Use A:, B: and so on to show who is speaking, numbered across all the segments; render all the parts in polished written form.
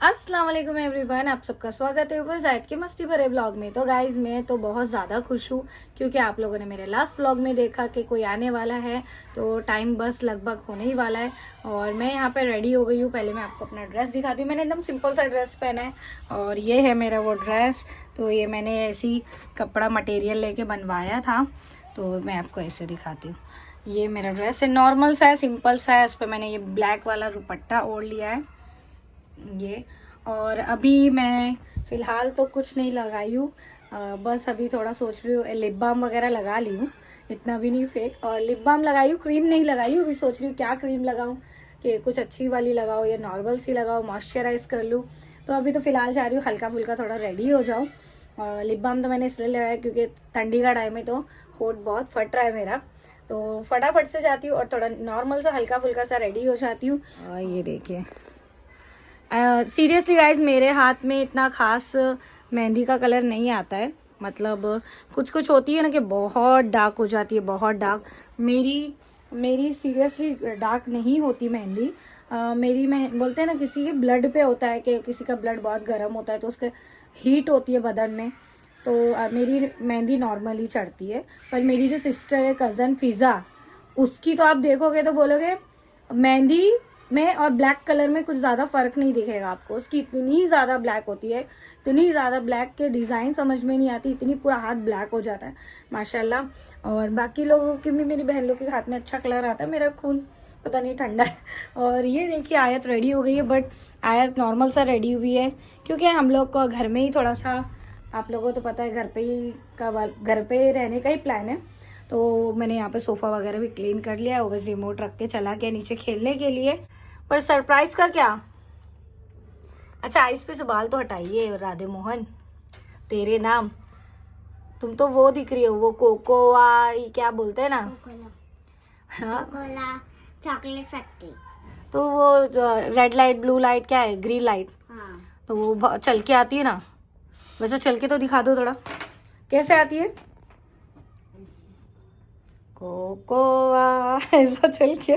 A: अस्सलाम वालेकुम एवरीवन, आप सबका स्वागत है ऊपर जायद के मस्ती भरे ब्लॉग में। तो गाइज मैं तो बहुत ज़्यादा खुश हूँ क्योंकि आप लोगों ने मेरे लास्ट ब्लॉग में देखा कि कोई आने वाला है। तो टाइम बस लगभग होने ही वाला है और मैं यहाँ पे रेडी हो गई हूँ। पहले मैं आपको अपना ड्रेस दिखाती हूँ। मैंने एकदम सिंपल सा ड्रेस पहना है और ये है मेरा वो ड्रेस। तो ये मैंने ऐसी कपड़ा मटेरियल लेके बनवाया था, तो मैं आपको ऐसे दिखाती हूँ। ये मेरा ड्रेस है, नॉर्मल सा है, सिंपल सा है। उस पर मैंने ये ब्लैक वाला दुपट्टा ओढ़ लिया है ये। और अभी मैं फ़िलहाल तो कुछ नहीं लगाई हूँ, बस अभी थोड़ा सोच रही हूँ लिप बाम वगैरह लगा ली हूँ, इतना भी नहीं फेक। और लिप बाम लगाई हूँ, क्रीम नहीं लगाई हूँ। अभी सोच रही हूँ क्या क्रीम लगाऊँ, कि कुछ अच्छी वाली लगाओ या नॉर्मल सी लगाओ, मॉइस्चराइज कर लूँ। तो अभी तो फ़िलहाल जा रही हूँ हल्का फुल्का थोड़ा रेडी हो जाऊँ। और लिप बाम तो मैंने इसलिए लगाया क्योंकि ठंडी का टाइम है तो होठ बहुत फट रहा है मेरा, तो फटाफट से जाती हूँ और थोड़ा नॉर्मल सा हल्का फुल्का सा रेडी हो जाती हूँ। ये देखिए, सीरियसली गाइज मेरे हाथ में इतना खास मेहंदी का कलर नहीं आता है। मतलब कुछ कुछ होती है ना कि बहुत डार्क हो जाती है, बहुत डार्क। मेरी सीरियसली डार्क नहीं होती मेहंदी। मेरी बोलते हैं ना किसी के ब्लड पे होता है, कि किसी का ब्लड बहुत गर्म होता है तो उसके हीट होती है बदन में, तो मेरी मेहंदी नॉर्मली चढ़ती है। पर मेरी जो सिस्टर है, कज़न फिज़ा, उसकी तो आप देखोगे तो बोलोगे मेहंदी में और ब्लैक कलर में कुछ ज़्यादा फ़र्क नहीं दिखेगा आपको। उसकी इतनी ज़्यादा ब्लैक होती है, इतनी ज़्यादा ब्लैक के डिज़ाइन समझ में नहीं आती, इतनी पूरा हाथ ब्लैक हो जाता है माशाल्लाह। और बाकी लोगों की भी, मेरी बहन लोग के हाथ में अच्छा कलर आता है, मेरा खून पता नहीं ठंडा है। और ये देखिए आयत रेडी हो गई है, बट आयत नॉर्मल सा रेडी हुई है क्योंकि हम लोग को घर में ही थोड़ा सा, आप लोगों को तो पता है घर पे रहने का ही प्लान है। तो मैंने यहाँ पे सोफ़ा वगैरह भी क्लीन कर लिया है, बस रिमोट रख के चला गया नीचे खेलने के लिए। पर सरप्राइज का क्या? अच्छा, आइस पे से बाल तो हटाइए राधे मोहन, तेरे नाम। तुम तो वो दिख रही हो, वो कोकोआ, ये क्या बोलते हैं ना, हाँ
B: चॉकलेट फैक्ट्री।
A: तो वो रेड लाइट, ब्लू लाइट, क्या है, ग्रीन लाइट,
B: हाँ।
A: तो वो चल के आती है ना। वैसे चल के तो दिखा दो थोड़ा, कैसे आती है कोकोआ ऐसा चल के?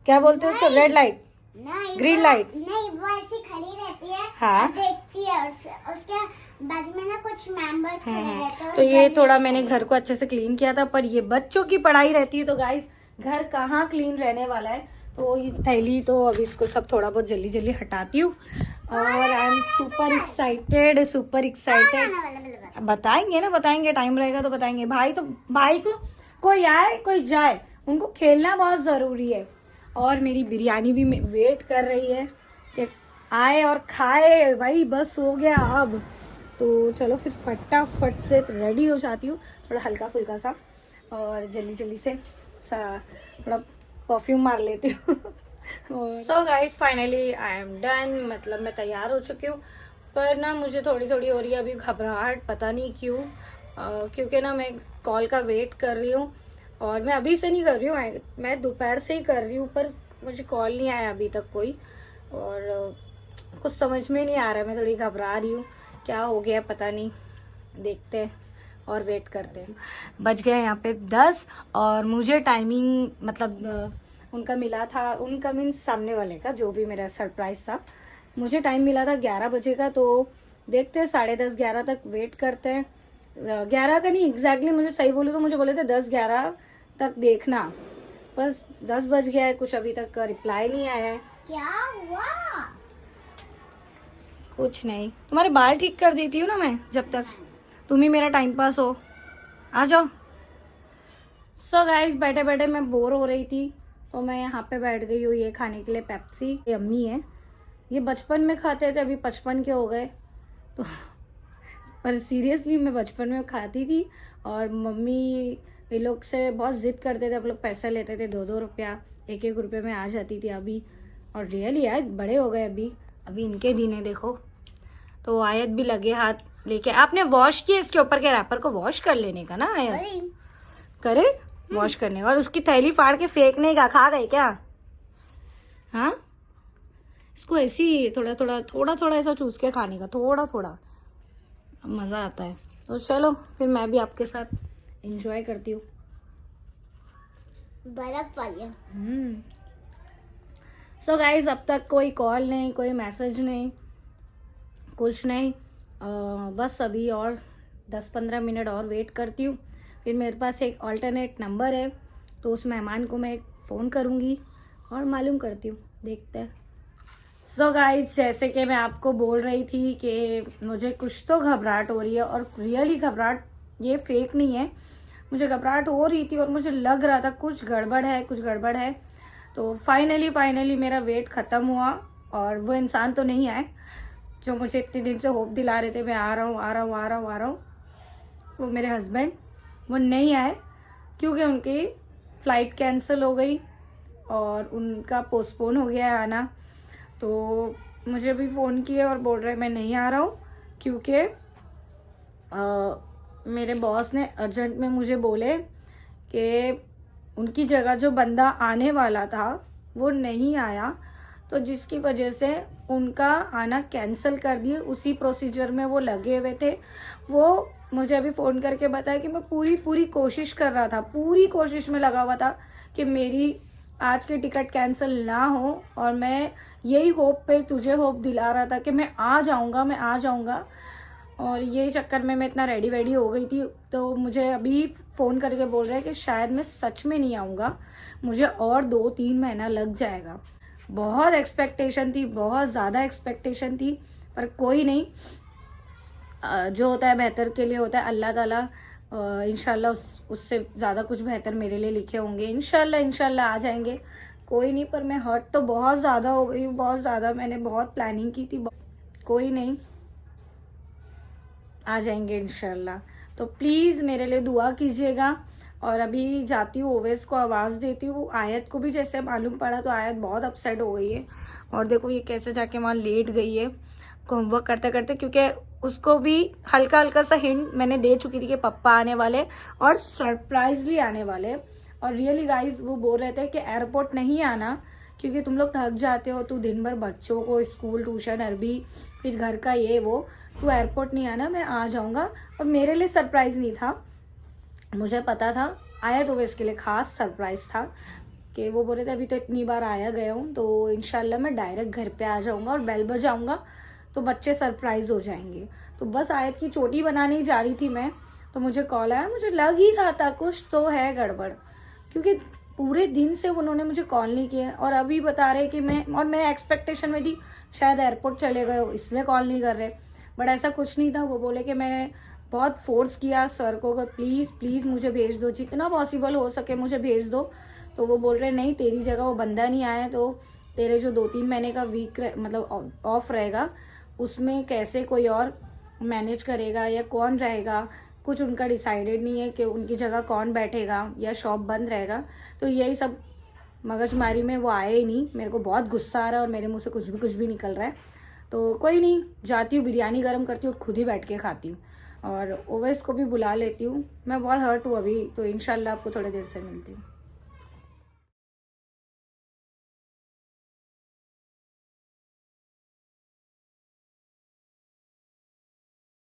A: क्या बोलते हैं उसको, रेड लाइट,
B: नहीं,
A: ग्रीन लाइट?
B: नहीं, वो ऐसी खड़ी रहती है,
A: हाँ,
B: देखती है। उसके बाजू में ना कुछ मेंबर्स खड़े रहते हैं।
A: तो ये थोड़ा मैंने घर को अच्छे से क्लीन किया था, पर ये बच्चों की पढ़ाई रहती है तो गाइस घर कहाँ क्लीन रहने वाला है। तो ये थैली तो अभी इसको सब थोड़ा बहुत जल्दी जल्दी हटाती हूँ। और आई एम सुपर एक्साइटेड। बताएंगे ना, बताएंगे, टाइम रहेगा तो बताएंगे। भाई को कोई आए कोई जाए, उनको खेलना बहुत ज़रूरी है। और मेरी बिरयानी भी वेट कर रही है कि आए और खाए, भाई बस हो गया अब। तो चलो फिर फटाफट से रेडी हो जाती हूँ, थोड़ा हल्का फुल्का सा, और जल्दी जल्दी से थोड़ा परफ्यूम मार लेती हूँ। So guys finally I am done, मतलब मैं तैयार हो चुकी हूँ। पर ना मुझे थोड़ी थोड़ी हो रही है अभी घबराहट, पता नहीं क्यों। क्योंकि ना मैं कॉल का वेट कर रही हूँ, और मैं अभी से नहीं कर रही हूँ, मैं दोपहर से ही कर रही हूँ, पर मुझे कॉल नहीं आया अभी तक कोई। और कुछ समझ में नहीं आ रहा है, मैं थोड़ी घबरा रही हूँ, क्या हो गया पता नहीं। देखते हैं और वेट करते हैं। बज गए यहाँ पे 10, और मुझे टाइमिंग मतलब उनका मिला था, उनका मीन्स सामने वाले का, जो भी मेरा सरप्राइज था, मुझे टाइम मिला था 11 बजे का। तो देखते हैं 10:30 11 तक वेट करते हैं। 11 का नहीं एग्जैक्टली, मुझे सही बोलूँ तो मुझे बोले थे 10-11 तक देखना, बस 10 बज गया है, कुछ अभी तक रिप्लाई नहीं आया है।
B: क्या हुआ?
A: कुछ नहीं, तुम्हारे बाल ठीक कर देती हूँ ना मैं, जब तक तुम ही मेरा टाइम पास हो। आ जाओ। सो गाइस बैठे बैठे मैं बोर हो रही थी, तो मैं यहाँ पे बैठ गई हूँ ये खाने के लिए पेप्सी। ये अम्मी है, ये बचपन में खाते थे, अभी 55 के हो गए तो पर सीरियसली मैं बचपन में खाती थी। और मम्मी ये लोग से बहुत जिद करते थे, हम लोग पैसा लेते थे, 2-2 रुपया, 1-1 रुपये में आ जाती थी अभी। और रियली यार बड़े हो गए अभी इनके दिन है देखो। तो आयत भी लगे हाथ लेके, आपने वॉश किया इसके ऊपर के रैपर को, वॉश कर लेने का ना आयत, करे वॉश करने का। और उसकी थैली फाड़ के फेंकने का, खा गए क्या? हाँ, इसको ऐसे ही थोड़ा थोड़ा ऐसा चूस के खाने का, थोड़ा थोड़ा मज़ा आता है। तो चलो फिर मैं भी आपके साथ एंजॉय करती हूँ।
B: बर्फ वाली।
A: सो गाइज अब तक कोई कॉल नहीं, कोई मैसेज नहीं, कुछ नहीं। बस अभी और 10-15 मिनट और वेट करती हूँ, फिर मेरे पास एक ऑल्टरनेट नंबर है, तो उस मेहमान को मैं फ़ोन करूँगी और मालूम करती हूँ, देखते हैं। सो गाइज जैसे कि मैं आपको बोल रही थी कि मुझे कुछ तो घबराहट हो रही है, और रियली घबराहट, ये फेक नहीं है, मुझे घबराहट हो रही थी और मुझे लग रहा था कुछ गड़बड़ है, कुछ गड़बड़ है। तो फाइनली मेरा वेट ख़त्म हुआ, और वो इंसान तो नहीं आए जो मुझे इतने दिन से होप दिला रहे थे मैं आ रहा हूँ। वो मेरे हस्बैंड, वो नहीं आए क्योंकि उनकी फ़्लाइट कैंसिल हो गई और उनका पोस्टपोन हो गया है आना। तो मुझे भी फ़ोन किए और बोल रहे मैं नहीं आ रहा हूँ, क्योंकि मेरे बॉस ने अर्जेंट में मुझे बोले कि उनकी जगह जो बंदा आने वाला था वो नहीं आया, तो जिसकी वजह से उनका आना कैंसिल कर दिए। उसी प्रोसीजर में वो लगे हुए थे। वो मुझे अभी फ़ोन करके बताया कि मैं पूरी कोशिश कर रहा था, पूरी कोशिश में लगा हुआ था कि मेरी आज की टिकट कैंसिल ना हो, और मैं यही होप पे तुझे होप दिला रहा था कि मैं आ जाऊंगा। और यही चक्कर में मैं इतना रेडी वेडी हो गई थी। तो मुझे अभी फ़ोन करके बोल रहे हैं कि शायद मैं सच में नहीं आऊँगा, मुझे और 2-3 महीना लग जाएगा। बहुत एक्सपेक्टेशन थी, बहुत ज़्यादा एक्सपेक्टेशन थी, पर कोई नहीं, जो होता है बेहतर के लिए होता है। अल्लाह ताला इंशाल्लाह उससे ज़्यादा कुछ बेहतर मेरे लिए लिखे होंगे। इंशाल्लाह आ जाएंगे, कोई नहीं। पर मैं हर्ट तो बहुत ज़्यादा हो गई हूँ, बहुत ज़्यादा। मैंने बहुत प्लानिंग की थी, कोई नहीं, आ जाएंगे इंशाल्लाह। तो प्लीज़ मेरे लिए दुआ कीजिएगा। और अभी जाती हूँ, ओवेस को आवाज़ देती हूँ। आयत को भी जैसे मालूम पड़ा तो आयत बहुत अपसेट हो गई है, और देखो ये कैसे जाके वहाँ लेट गई है होमवर्क करते करते, क्योंकि उसको भी हल्का हल्का सा हिंट मैंने दे चुकी थी कि पप्पा आने वाले और सरप्राइजली आने वाले। और रियली गाइज वो बोल रहे थे कि एयरपोर्ट नहीं आना, क्योंकि तुम लोग थक जाते हो, तू दिन भर बच्चों को स्कूल ट्यूशन अरबी फिर घर का ये वो, तू एयरपोर्ट नहीं आना, मैं आ जाऊँगा। और मेरे लिए सरप्राइज़ नहीं था, मुझे पता था, आया तो इसके लिए ख़ास सरप्राइज़ था कि वो बोल रहे थे अभी तो इतनी बार आया गया हूँ, तो इंशाल्लाह मैं डायरेक्ट घर पे आ जाऊँगा और बेल बजाऊँगा तो बच्चे सरप्राइज़ हो जाएंगे। तो बस आयत की चोटी बनाने ही जा रही थी मैं, तो मुझे कॉल आया। मुझे लग ही रहा था कुछ तो है गड़बड़, क्योंकि पूरे दिन से उन्होंने मुझे कॉल नहीं किया, और अभी बता रहे कि मैं एक्सपेक्टेशन में थी शायद एयरपोर्ट चले गए हो इसलिए कॉल नहीं कर रहे, बट ऐसा कुछ नहीं था। वो बोले कि मैं बहुत फोर्स किया सर को कि प्लीज़ मुझे भेज दो, जितना पॉसिबल हो सके मुझे भेज दो। तो वो बोल रहे नहीं, तेरी जगह वो बंदा नहीं आया, तो तेरे जो 2-3 महीने का वीक मतलब ऑफ रहेगा, उसमें कैसे कोई और मैनेज करेगा या कौन रहेगा, कुछ उनका डिसाइडेड नहीं है कि उनकी जगह कौन बैठेगा या शॉप बंद रहेगा। तो यही सब मगजमारी में वो आए ही नहीं। मेरे को बहुत गुस्सा आ रहा है और मेरे मुंह से कुछ भी निकल रहा है। तो कोई नहीं, जाती हूँ, बिरयानी गर्म करती हूँ, खुद ही बैठ के खाती हूँ, और ओवैस को भी बुला लेती हूँ। मैं बहुत हर्ट हूँ अभी, तो इंशाल्लाह आपको थोड़ी देर से मिलती हूँ।